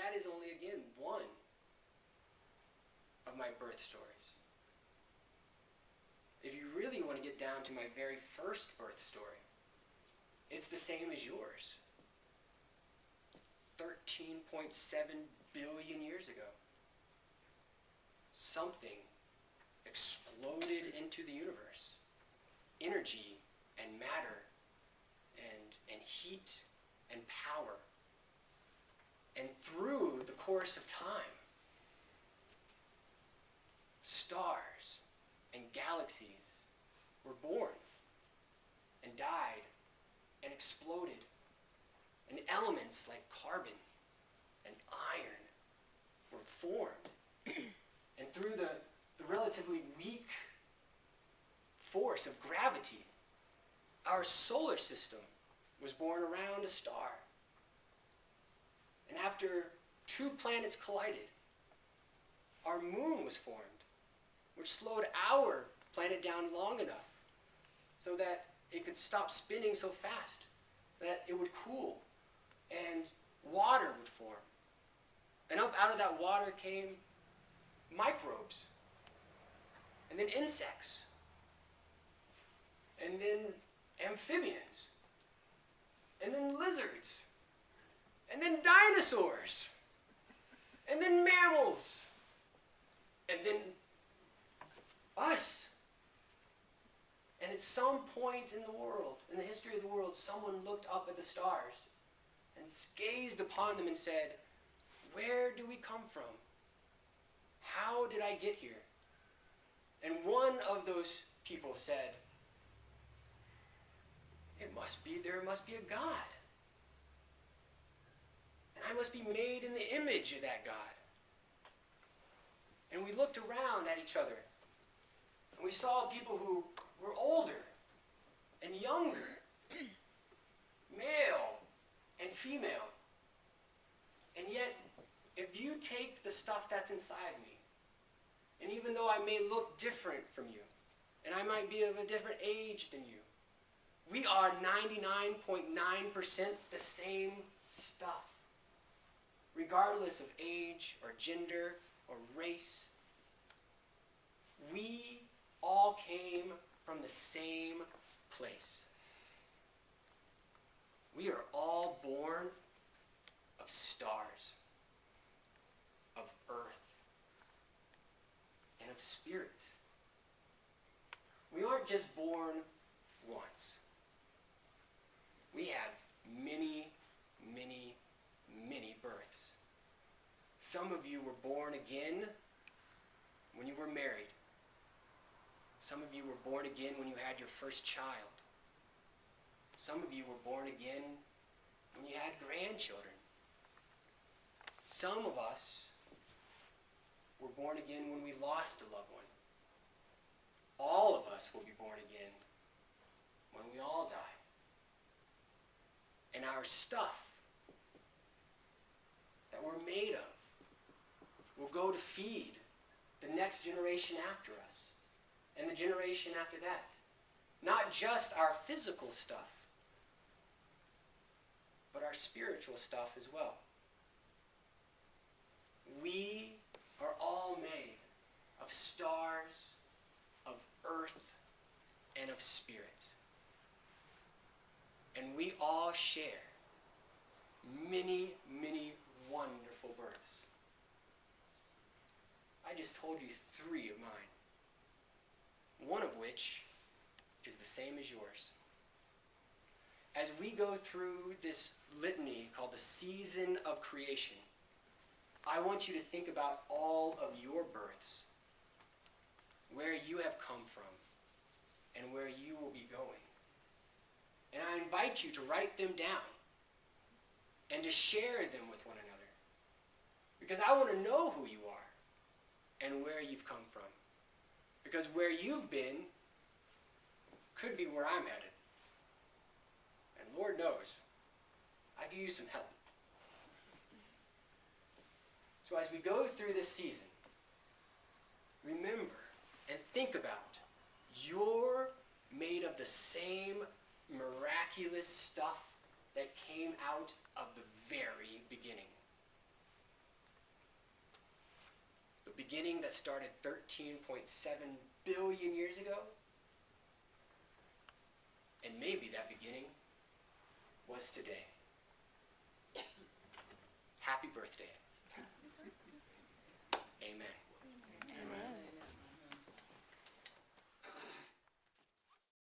that is only, again, one of my birth stories. If you really want to get down to my very first birth story, it's the same as yours. 13.7 billion years ago. Something exploded into the universe. Energy and matter and heat and power. And through the course of time, stars and galaxies were born and died and exploded. And elements like carbon and iron were formed. And through the relatively weak force of gravity, our solar system was born around a star. And after two planets collided, our moon was formed, which slowed our planet down long enough so that it could stop spinning so fast that it would cool and water would form. And up out of that water came microbes, and then insects, and then amphibians, and then lizards, and then dinosaurs, and then mammals, and then us. And at some point in the world, in the history of the world, someone looked up at the stars and gazed upon them and said, "Where do we come from? How did I get here?" And one of those people said, there must be a God. And I must be made in the image of that God. And we looked around at each other, and we saw people who were older and younger, male and female. And yet, if you take the stuff that's inside me, and even though I may look different from you, and I might be of a different age than you, we are 99.9% the same stuff, regardless of age or gender or race. We all came from the same place. We are all born of stars, of earth, and of spirit. We aren't just born once. We have many, many, many births. Some of you were born again when you were married. Some of you were born again when you had your first child. Some of you were born again when you had grandchildren. Some of us were born again when we lost a loved one. All of us will be born again when we all die. And our stuff that we're made of will go to feed the next generation after us and the generation after that. Not just our physical stuff, but our spiritual stuff as well. We are all made of stars, of earth, and of spirit. And we all share many, many wonderful births. I just told you 3 of mine, one of which is the same as yours. As we go through this litany called the season of creation, I want you to think about all of your births, where you have come from, and where you will be going. And I invite you to write them down and to share them with one another. Because I want to know who you are and where you've come from. Because where you've been could be where I'm headed. And Lord knows, I could use some help. So as we go through this season, remember and think about, you're made of the same miraculous stuff that came out of the very beginning. beginning that started 13.7 billion years ago. And maybe that beginning was today.